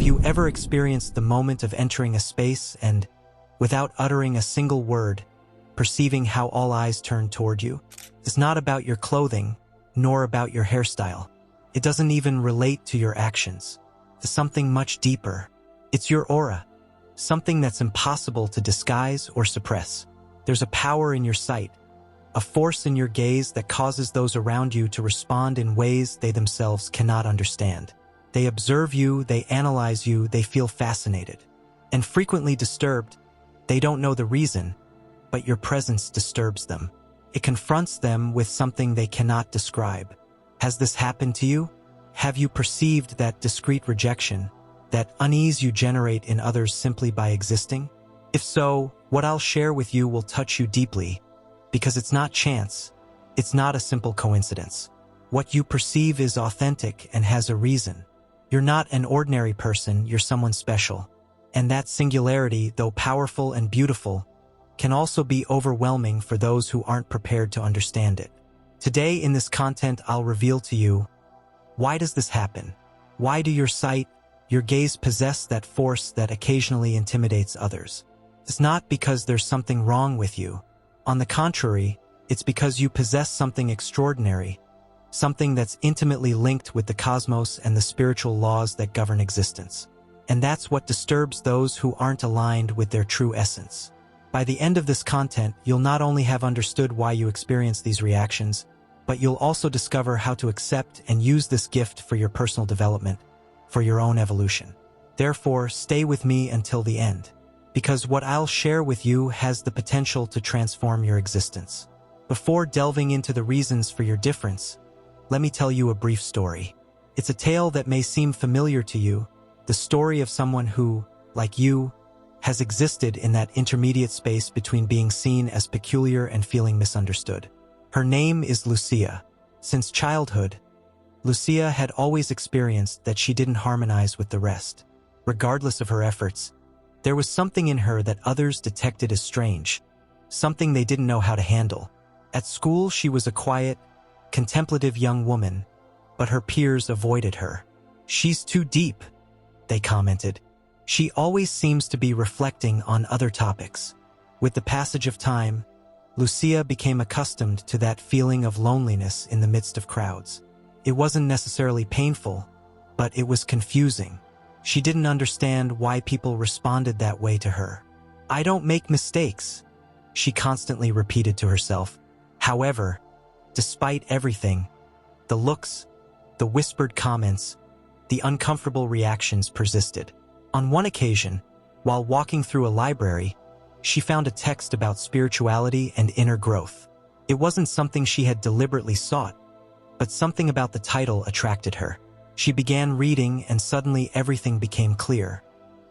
you ever experienced the moment of entering a space and, without uttering a single word, perceiving how all eyes turn toward you? It's not about your clothing, nor about your hairstyle. It doesn't even relate to your actions. It's something much deeper. It's your aura, something that's impossible to disguise or suppress. There's a power in your sight, a force in your gaze that causes those around you to respond in ways they themselves cannot understand. They observe you, they analyze you, they feel fascinated. And frequently disturbed. They don't know the reason, but your presence disturbs them. It confronts them with something they cannot describe. Has this happened to you? Have you perceived that discreet rejection, that unease you generate in others simply by existing? If so, what I'll share with you will touch you deeply, because it's not chance. It's not a simple coincidence. What you perceive is authentic and has a reason. You're not an ordinary person, you're someone special. And that singularity, though powerful and beautiful, can also be overwhelming for those who aren't prepared to understand it. Today in this content, I'll reveal to you, why does this happen? Why do your sight, your gaze possess that force that occasionally intimidates others? It's not because there's something wrong with you. On the contrary, it's because you possess something extraordinary, something that's intimately linked with the cosmos and the spiritual laws that govern existence. And that's what disturbs those who aren't aligned with their true essence. By the end of this content, you'll not only have understood why you experience these reactions, but you'll also discover how to accept and use this gift for your personal development, for your own evolution. Therefore, stay with me until the end, because what I'll share with you has the potential to transform your existence. Before delving into the reasons for your difference, let me tell you a brief story. It's a tale that may seem familiar to you, the story of someone who, like you, has existed in that intermediate space between being seen as peculiar and feeling misunderstood. Her name is Lucia. Since childhood, Lucia had always experienced that she didn't harmonize with the rest. Regardless of her efforts, there was something in her that others detected as strange, something they didn't know how to handle. At school, she was a quiet, contemplative young woman, but her peers avoided her. "She's too deep," they commented. "She always seems to be reflecting on other topics." With the passage of time, Lucia became accustomed to that feeling of loneliness in the midst of crowds. It wasn't necessarily painful, but it was confusing. She didn't understand why people responded that way to her. "I don't make mistakes," she constantly repeated to herself. However, despite everything, the looks, the whispered comments, the uncomfortable reactions persisted. On one occasion, while walking through a library, she found a text about spirituality and inner growth. It wasn't something she had deliberately sought, but something about the title attracted her. She began reading, and suddenly everything became clear.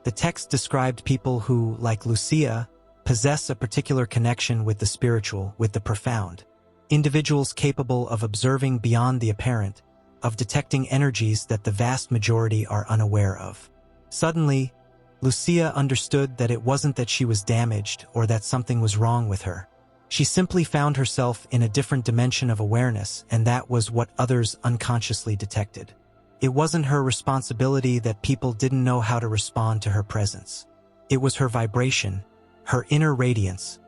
The text described people who, like Lucia, possess a particular connection with the spiritual, with the profound. Individuals capable of observing beyond the apparent, of detecting energies that the vast majority are unaware of. Suddenly, Lucia understood that it wasn't that she was damaged or that something was wrong with her. She simply found herself in a different dimension of awareness, and that was what others unconsciously detected. It wasn't her responsibility that people didn't know how to respond to her presence. It was her vibration, her inner radiance,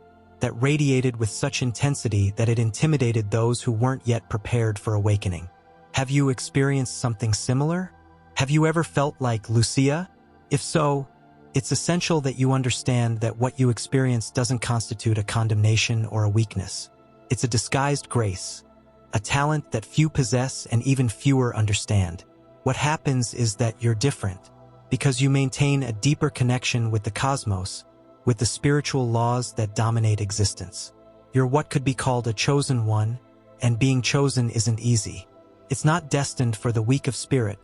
that radiated with such intensity that it intimidated those who weren't yet prepared for awakening. Have you experienced something similar? Have you ever felt like Lucia? If so, it's essential that you understand that what you experience doesn't constitute a condemnation or a weakness. It's a disguised grace, a talent that few possess and even fewer understand. What happens is that you're different because you maintain a deeper connection with the cosmos, with the spiritual laws that dominate existence. You're what could be called a chosen one, and being chosen isn't easy. It's not destined for the weak of spirit,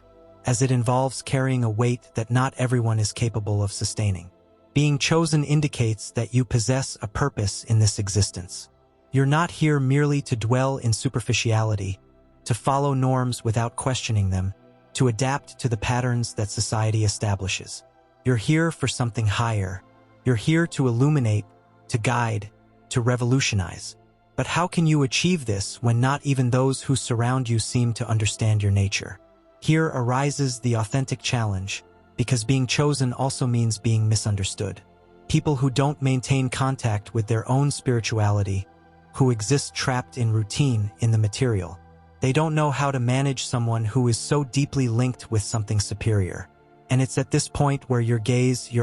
as it involves carrying a weight that not everyone is capable of sustaining. Being chosen indicates that you possess a purpose in this existence. You're not here merely to dwell in superficiality, to follow norms without questioning them, to adapt to the patterns that society establishes. You're here for something higher. You're here to illuminate, to guide, to revolutionize. But how can you achieve this when not even those who surround you seem to understand your nature? Here arises the authentic challenge. because being chosen also means being misunderstood. People who don't maintain contact with their own spirituality, who exist trapped in routine in the material. They don't know how to manage someone who is so deeply linked with something superior. And it's at this point where your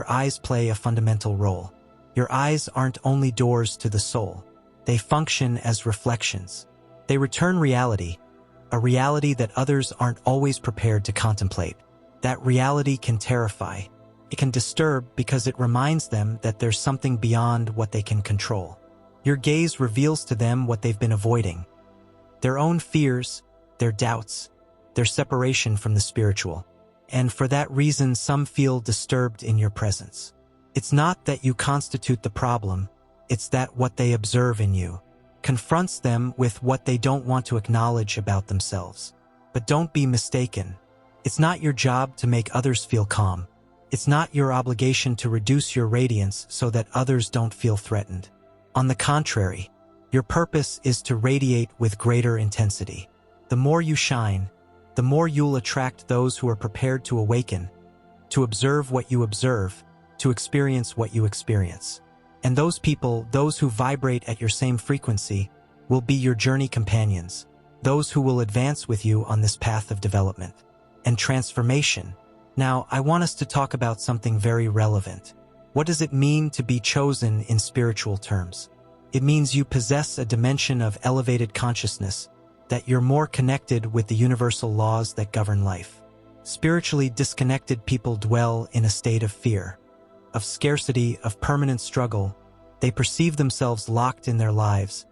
eyes play a fundamental role. Your eyes aren't only doors to the soul. They function as reflections. They return reality, a reality that others aren't always prepared to contemplate. That reality can terrify. It can disturb because it reminds them that there's something beyond what they can control. Your gaze reveals to them what they've been avoiding. Their own fears, their doubts, their separation from the spiritual. And for that reason, some feel disturbed in your presence. It's not that you constitute the problem, it's that what they observe in you confronts them with what they don't want to acknowledge about themselves. But don't be mistaken. It's not your job to make others feel calm. It's not your obligation to reduce your radiance so that others don't feel threatened. On the contrary, your purpose is to radiate with greater intensity. The more you shine, the more you'll attract those who are prepared to awaken, to observe what you observe, to experience what you experience. And those people, those who vibrate at your same frequency, will be your journey companions, those who will advance with you on this path of development and transformation. Now, I want us to talk about something very relevant. What does it mean to be chosen in spiritual terms? It means you possess a dimension of elevated consciousness, that you're more connected with the universal laws that govern life. Spiritually disconnected people dwell in a state of fear, of scarcity, of permanent struggle. They perceive themselves locked in their lives,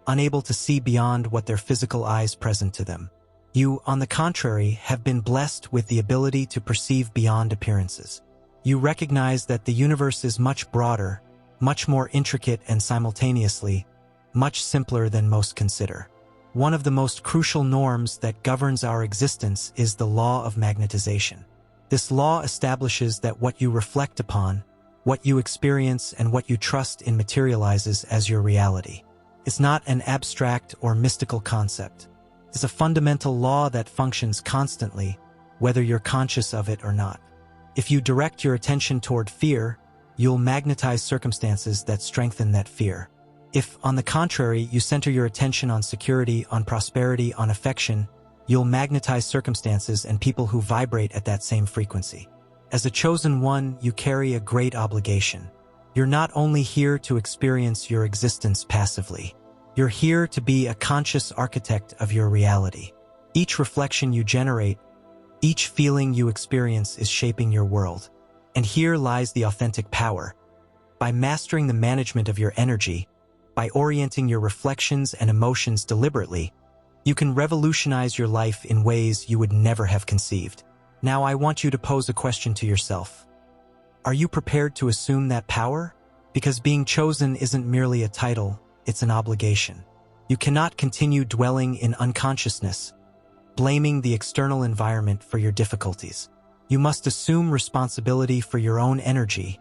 unable to see beyond what their physical eyes present to them. You, on the contrary, have been blessed with the ability to perceive beyond appearances. You recognize that the universe is much broader, much more intricate, and simultaneously, much simpler than most consider. One of the most crucial norms that governs our existence is the law of magnetization. This law establishes that what you reflect upon, what you experience, and what you trust in materializes as your reality. It's not an abstract or mystical concept. It's a fundamental law that functions constantly, whether you're conscious of it or not. If you direct your attention toward fear, you'll magnetize circumstances that strengthen that fear. If, on the contrary, you center your attention on security, on prosperity, on affection, you'll magnetize circumstances and people who vibrate at that same frequency. As a chosen one, you carry a great obligation. You're not only here to experience your existence passively. You're here to be a conscious architect of your reality. Each reflection you generate, each feeling you experience is shaping your world. And here lies the authentic power. By mastering the management of your energy, by orienting your reflections and emotions deliberately, you can revolutionize your life in ways you would never have conceived. Now I want you to pose a question to yourself. Are you prepared to assume that power? Because being chosen isn't merely a title, it's an obligation. You cannot continue dwelling in unconsciousness, blaming the external environment for your difficulties. You must assume responsibility for your own energy,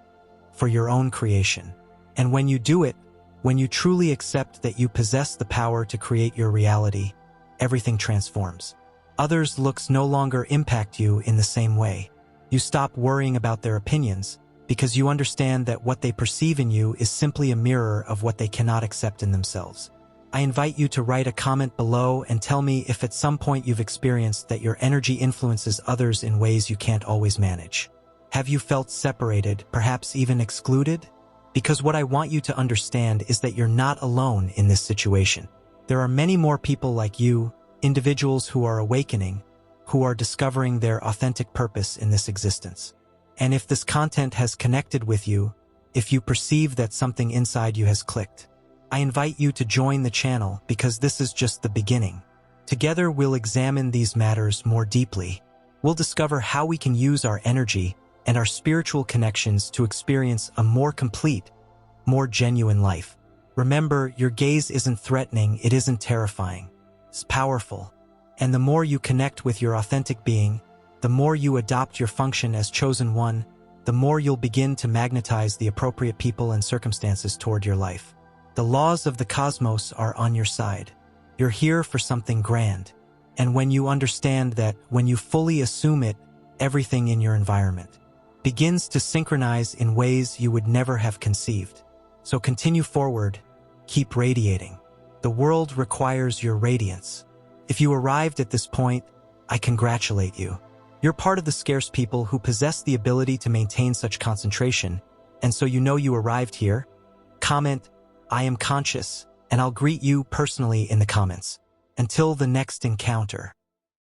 for your own creation. And when you do it, when you truly accept that you possess the power to create your reality, everything transforms. Others' looks no longer impact you in the same way. You stop worrying about their opinions because you understand that what they perceive in you is simply a mirror of what they cannot accept in themselves. I invite you to write a comment below and tell me if at some point you've experienced that your energy influences others in ways you can't always manage. Have you felt separated, perhaps even excluded? Because what I want you to understand is that you're not alone in this situation. There are many more people like you, individuals who are awakening, who are discovering their authentic purpose in this existence. And if this content has connected with you, if you perceive that something inside you has clicked, I invite you to join the channel because this is just the beginning. Together we'll examine these matters more deeply. We'll discover how we can use our energy and our spiritual connections to experience a more complete, more genuine life. Remember, your gaze isn't threatening, it isn't terrifying. It's powerful. And the more you connect with your authentic being, the more you adopt your function as chosen one, the more you'll begin to magnetize the appropriate people and circumstances toward your life. The laws of the cosmos are on your side. You're here for something grand. And when you understand that, when you fully assume it, everything in your environment, begins to synchronize in ways you would never have conceived. So continue forward, keep radiating. The world requires your radiance. If you arrived at this point, I congratulate you. You're part of the scarce people who possess the ability to maintain such concentration, and so you know you arrived here. Comment, I am conscious, and I'll greet you personally in the comments. Until the next encounter.